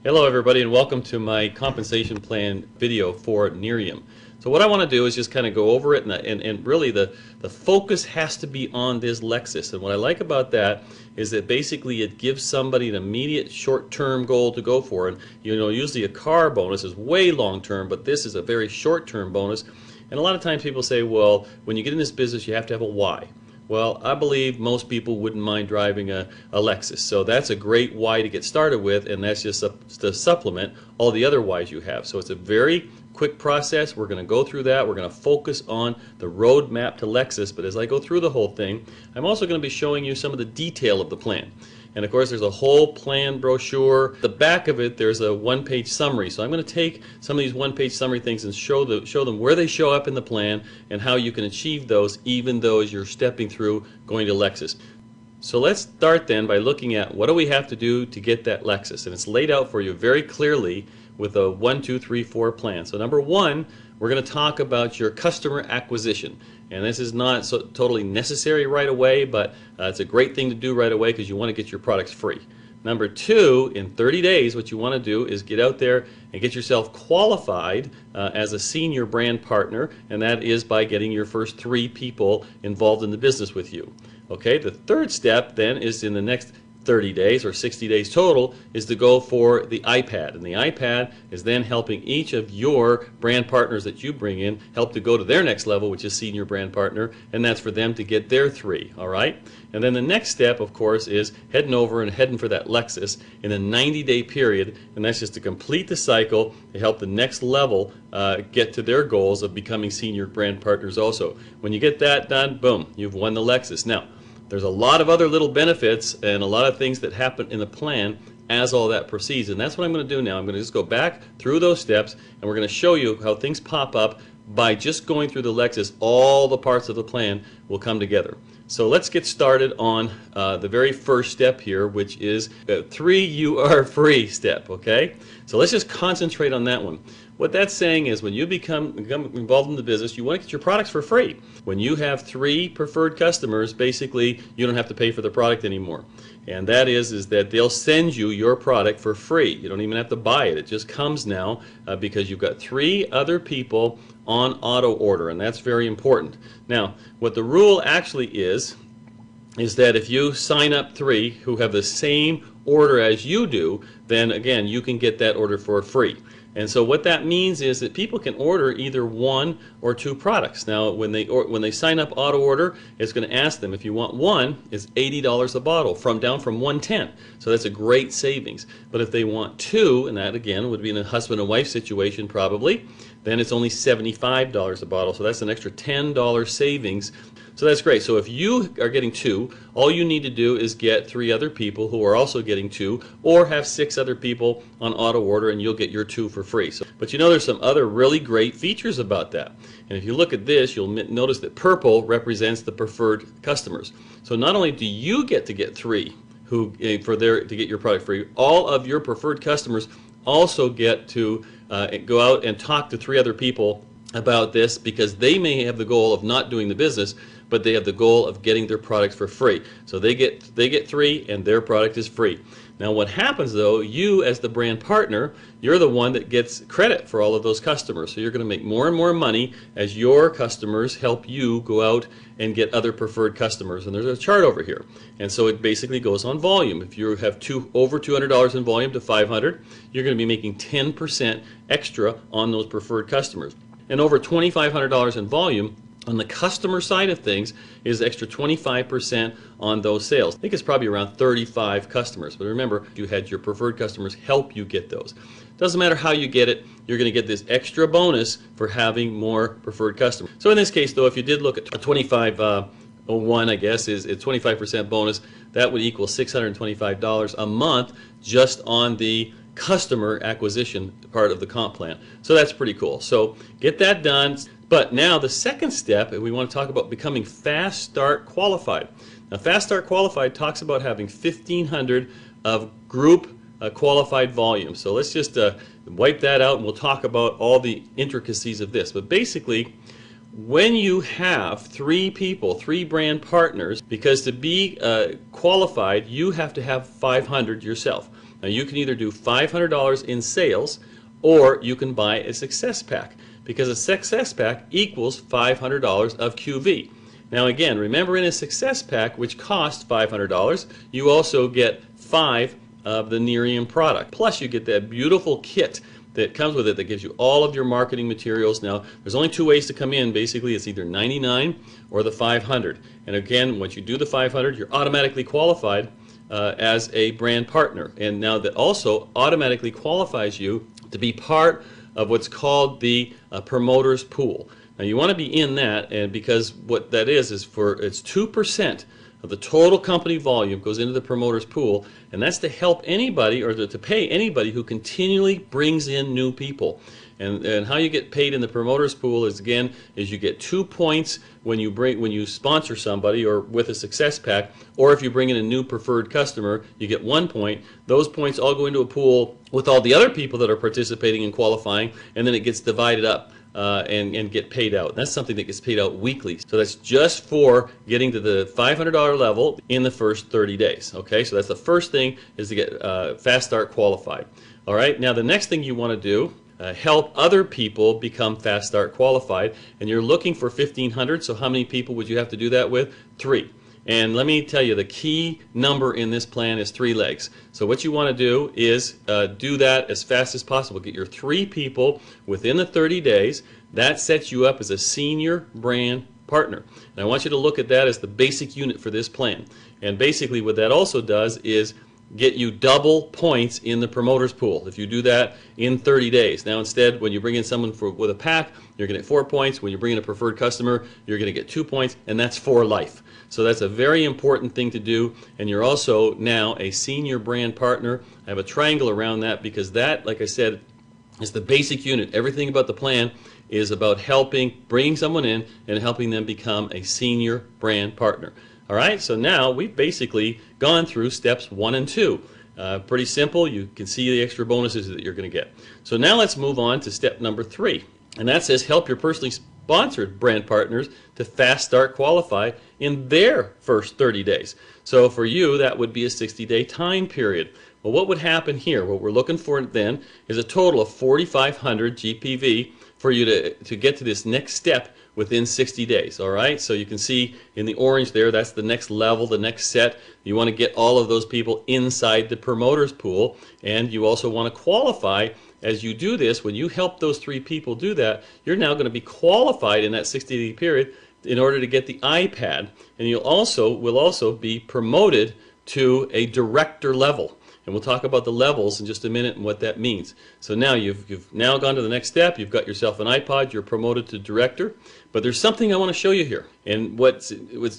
Hello everybody and welcome to my compensation plan video for Nerium. So what I want to do is just kind of go over it and really the focus has to be on this Lexus. And what I like about that is that basically it gives somebody an immediate short-term goal to go for. And usually a car bonus is way long-term, but this is a very short-term bonus. And a lot of times people say, well, when you get in this business you have to have a why. Well, I believe most people wouldn't mind driving a Lexus. So that's a great why to get started with, and that's just to supplement all the other whys you have. So it's a very quick process. We're going to go through that. We're going to focus on the roadmap to Lexus, but as I go through the whole thing, I'm also going to be showing you some of the detail of the plan. And of course there's a whole plan brochure. At the back of it there's a one-page summary. So I'm going to take some of these one-page summary things and show them where they show up in the plan and how you can achieve those even though as you're stepping through going to Lexus. So let's start then by looking at what do we have to do to get that Lexus. And it's laid out for you very clearly with a 1, 2, 3, 4 plan. So number one, we're going to talk about your customer acquisition. And this is not so totally necessary right away, but it's a great thing to do right away because you want to get your products free. Number two, in 30 days, what you want to do is get out there and get yourself qualified as a senior brand partner, and that is by getting your first 3 people involved in the business with you. Okay, the third step then is in the next 30 days or 60 days total is to go for the iPad, and the iPad is then helping each of your brand partners that you bring in help to go to their next level, which is senior brand partner, and that's for them to get their 3. Alright, and then the next step of course is heading over and heading for that Lexus in a 90-day period, and that's just to complete the cycle to help the next level get to their goals of becoming senior brand partners also. When you get that done, boom, you've won the Lexus. Now there's a lot of other little benefits and a lot of things that happen in the plan as all that proceeds, and that's what I'm going to do now. I'm going to just go back through those steps and we're going to show you how things pop up by just going through the Lexus. All the parts of the plan will come together. So let's get started on the very first step here, which is the 3 you are free step. Okay, so let's just concentrate on that one. What that's saying is when you become involved in the business, you want to get your products for free. When you have 3 preferred customers, basically you don't have to pay for the product anymore. And that is that they'll send you your product for free. You don't even have to buy it. It just comes now because you've got 3 other people on auto order, and that's very important. Now, what the rule actually is that if you sign up 3 who have the same order as you do, then again you can get that order for free. And so what that means is that people can order either 1 or 2 products. Now when they sign up auto order, it's going to ask them if you want 1, it's $80 a bottle down from $110. So that's a great savings. But if they want 2, and that again would be in a husband and wife situation probably, then it's only $75 a bottle. So that's an extra $10 savings. So that's great. So if you are getting 2, all you need to do is get 3 other people who are also getting 2, or have 6 other people on auto order and you'll get your 2 for free. So, but there's some other really great features about that. And if you look at this, you'll notice that purple represents the preferred customers. So not only do you get to get 3 to get your product free, all of your preferred customers also get to go out and talk to 3 other people about this, because they may have the goal of not doing the business, but they have the goal of getting their products for free. So they get 3 and their product is free. Now what happens though, you as the brand partner, you're the one that gets credit for all of those customers. So you're going to make more and more money as your customers help you go out and get other preferred customers. And there's a chart over here. And so it basically goes on volume. If you have over $200 in volume to $500, you're going to be making 10% extra on those preferred customers. And over $2,500 in volume on the customer side of things is extra 25% on those sales. I think it's probably around 35 customers. But remember, you had your preferred customers help you get those. Doesn't matter how you get it, you're going to get this extra bonus for having more preferred customers. So in this case though, if you did look at a 2501, I guess, is a 25% bonus, that would equal $625 a month just on the customer acquisition part of the comp plan. So that's pretty cool. So get that done. But now the second step, we want to talk about becoming Fast Start Qualified. Now Fast Start Qualified talks about having 1,500 of group qualified volume. So let's just wipe that out and we'll talk about all the intricacies of this. But basically, when you have 3 people, 3 brand partners, because to be qualified you have to have 500 yourself. Now you can either do $500 in sales, or you can buy a success pack, because a success pack equals $500 of QV. Now again, remember, in a success pack, which costs $500, you also get 5 of the Nerium product. Plus you get that beautiful kit that comes with it that gives you all of your marketing materials. Now there's only 2 ways to come in. Basically it's either 99 or the 500. And again, once you do the 500, you're automatically qualified as a brand partner. And now that also automatically qualifies you to be part of what's called the promoters pool. Now you want to be in that, and because what that is it's 2% of the total company volume goes into the promoters pool, and that's to help anybody, or to pay anybody who continually brings in new people. And how you get paid in the promoters pool is, again, you get 2 points when you sponsor somebody or with a success pack, or if you bring in a new preferred customer, you get 1 point. Those points all go into a pool with all the other people that are participating and qualifying, and then it gets divided up and get paid out. That's something that gets paid out weekly. So that's just for getting to the $500 level in the first 30 days. Okay, so that's the first thing, is to get Fast Start qualified. All right, now the next thing you want to do, help other people become Fast Start qualified, and you're looking for 1,500. So how many people would you have to do that with? 3. And let me tell you, the key number in this plan is 3 legs. So what you want to do is do that as fast as possible. Get your 3 people within the 30 days. That sets you up as a senior brand partner. And I want you to look at that as the basic unit for this plan. And basically what that also does is get you double points in the promoters pool if you do that in 30 days. Now instead, when you bring in someone with a pack, you're going to get 4 points. When you bring in a preferred customer, you're going to get 2 points, and that's for life. So that's a very important thing to do, and you're also now a senior brand partner. I have a triangle around that because that, like I said, is the basic unit. Everything about the plan is about bringing someone in and helping them become a senior brand partner. All right, so now we've basically gone through steps 1 and 2. Pretty simple. You can see the extra bonuses that you're going to get. So now let's move on to step number 3, and that says help your personally sponsored brand partners to Fast Start qualify in their first 30 days. So for you, that would be a 60-day time period. Well, what would happen here? What we're looking for then is a total of 4,500 GPV for you to get to this next step within 60 days. All right, so you can see in the orange there, that's the next level, the next set. You want to get all of those people inside the promoters pool, and you also want to qualify. As you do this, when you help those 3 people do that, you're now going to be qualified in that 60-day period in order to get the iPad, and will also be promoted to a director level. And we'll talk about the levels in just a minute and what that means. So now you've now gone to the next step. You've got yourself an iPod. You're promoted to director. But there's something I want to show you here. And what's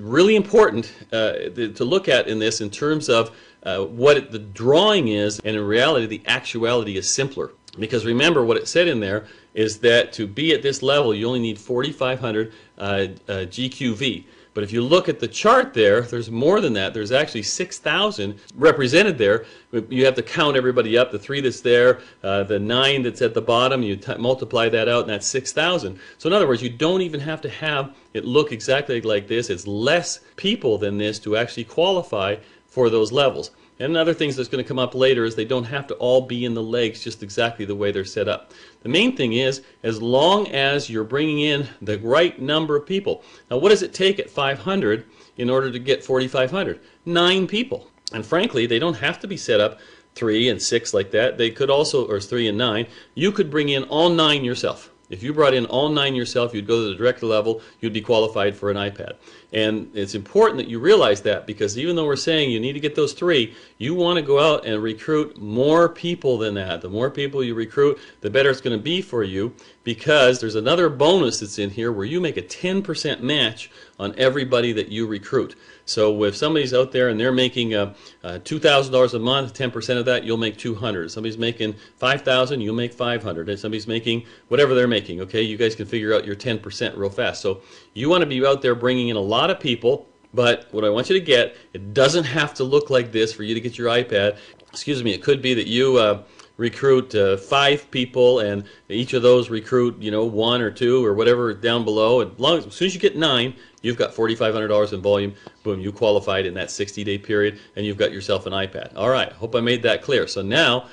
really important to look at in this, in terms of what the drawing is, and in reality the actuality is simpler. Because remember, what it said in there is that to be at this level, you only need 4,500 GQV. But if you look at the chart there, there's more than that. There's actually 6,000 represented there. You have to count everybody up, the 3 that's there, the 9 that's at the bottom, you multiply that out, and that's 6,000. So in other words, you don't even have to have it look exactly like this. It's less people than this to actually qualify for those levels. And other things that's going to come up later is they don't have to all be in the legs just exactly the way they're set up. The main thing is, as long as you're bringing in the right number of people. Now, what does it take at 500 in order to get 4,500? 9 people. And frankly, they don't have to be set up 3 and 6 like that. They could also, or 3 and 9. You could bring in all 9 yourself. If you brought in all 9 yourself, you'd go to the director level, you'd be qualified for an iPad. And it's important that you realize that, because even though we're saying you need to get those 3, you want to go out and recruit more people than that. The more people you recruit, the better it's going to be for you, because there's another bonus that's in here where you make a 10% match on everybody that you recruit. So if somebody's out there and they're making $2,000 a month, 10% of that, you'll make $200. If somebody's making $5,000, you'll make $500. If somebody's making whatever they're making, okay, you guys can figure out your 10% real fast. So you want to be out there bringing in a lot of people, but what I want you to get, it doesn't have to look like this for you to get your iPad. Excuse me, it could be that you recruit 5 people, and each of those recruit, 1 or 2 or whatever down below. As soon as you get 9, you've got $4,500 in volume. Boom, you qualified in that 60-day period, and you've got yourself an iPad. All right, hope I made that clear. So now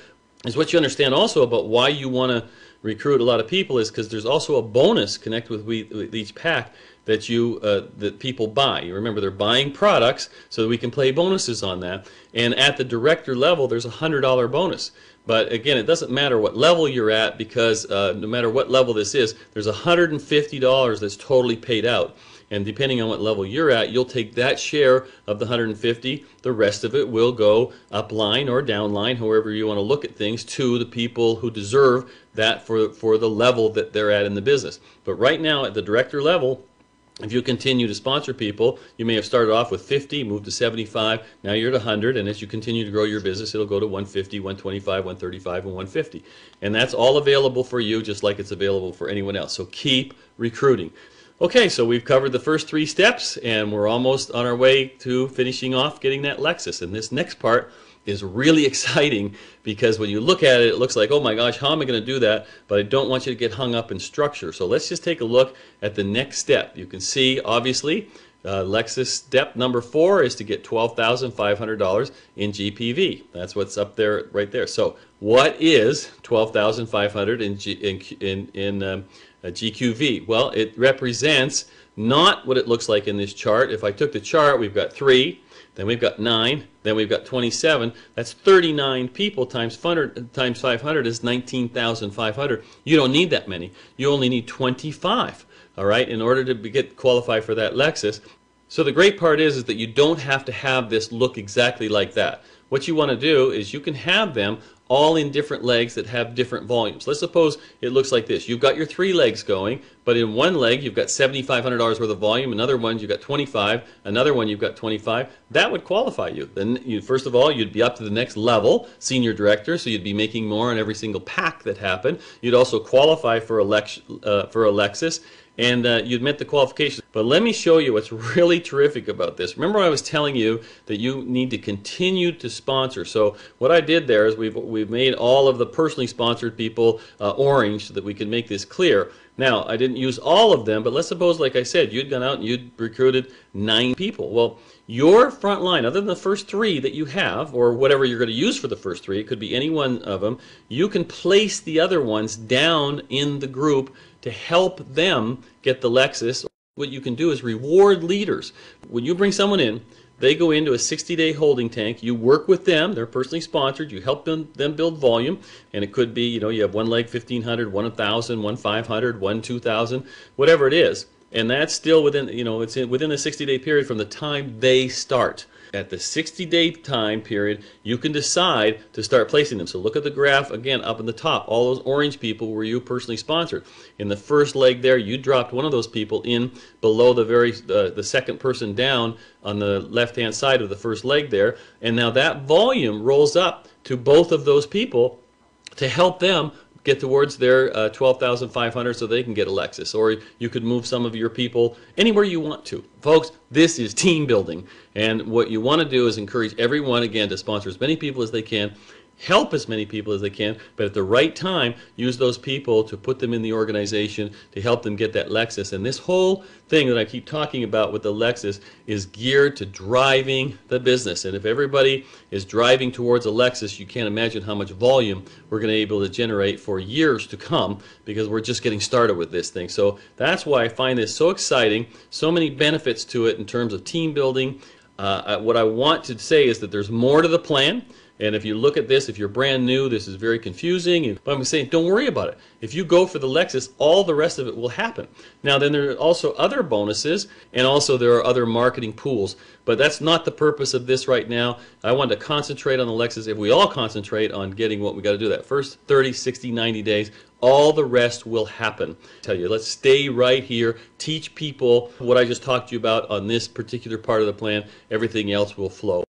is what you understand also about why you want to recruit a lot of people, is because there's also a bonus connected with each pack that that people buy. You remember, they're buying products, so that we can play bonuses on that. And at the director level, there's a $100 bonus. But again, it doesn't matter what level you're at, because no matter what level this is, there's $150 that's totally paid out. And depending on what level you're at, you'll take that share of the 150. The rest of it will go upline or downline, however you want to look at things, to the people who deserve that for the level that they're at in the business. But right now, at the director level, if you continue to sponsor people, you may have started off with 50, moved to 75, now you're at 100, and as you continue to grow your business, it'll go to 150, 125, 135, and 150. And that's all available for you, just like it's available for anyone else. So keep recruiting. Okay, so we've covered the first 3 steps, and we're almost on our way to finishing off getting that Lexus. And this next part is really exciting, because when you look at it, it looks like, oh my gosh, how am I going to do that? But I don't want you to get hung up in structure. So let's just take a look at the next step. You can see, obviously, Lexus step number 4 is to get $12,500 in GPV. That's what's up there, right there. So what is $12,500 in GQV? Well, it represents not what it looks like in this chart. If I took the chart, we've got 3, then we've got 9, then we've got 27. That's 39 people times 500 is 19,500. You don't need that many. You only need 25, all right, in order to get qualified for that Lexus. So the great part is that you don't have to have this look exactly like that. What you want to do is you can have them all in different legs that have different volumes. Let's suppose it looks like this. You've got your 3 legs going, but in one leg you've got $7,500 worth of volume, another one you've got 25, another one you've got 25. That would qualify you. Then first of all, you'd be up to the next level, senior director, so you'd be making more on every single pack that happened. You'd also qualify for a Lexus, and you'd met the qualifications. But let me show you what's really terrific about this. Remember, I was telling you that you need to continue to sponsor. So what I did there is we've made all of the personally sponsored people orange so that we can make this clear. Now, I didn't use all of them, but let's suppose, like I said, you'd gone out and you'd recruited 9 people. Well, your front line, other than the first 3 that you have, or whatever you're going to use for the first 3, it could be any one of them, you can place the other ones down in the group to help them get the Lexus. What you can do is reward leaders. When you bring someone in, they go into a 60-day holding tank. You work with them. They're personally sponsored. You help them build volume. And it could be, you have one leg 1,500, one 1,000, one 500, one 2,000, whatever it is. And that's still within, it's within the 60-day period from the time they start. At the 60-day time period, you can decide to start placing them. So look at the graph again up in the top. All those orange people were you personally sponsored. In the first leg there, you dropped one of those people in below the second person down on the left-hand side of the first leg there. And now that volume rolls up to both of those people to help them get towards their 12,500 so they can get a Lexus. Or you could move some of your people anywhere you want to. Folks, this is team building. And what you want to do is encourage everyone, again, to sponsor as many people as they can, help as many people as they can, but at the right time, use those people to put them in the organization to help them get that Lexus. And this whole thing that I keep talking about with the Lexus is geared to driving the business. And if everybody is driving towards a Lexus, you can't imagine how much volume we're going to be able to generate for years to come, because we're just getting started with this thing. So that's why I find this so exciting, so many benefits to it in terms of team building. What I want to say is that there's more to the plan. And if you look at this, if you're brand new, this is very confusing. But I'm saying, don't worry about it. If you go for the Lexus, all the rest of it will happen. Now, then there are also other bonuses, and also there are other marketing pools. But that's not the purpose of this right now. I want to concentrate on the Lexus. If we all concentrate on getting what we got to do, that first 30, 60, 90 days, all the rest will happen. I tell you, let's stay right here, teach people what I just talked to you about on this particular part of the plan. Everything else will flow.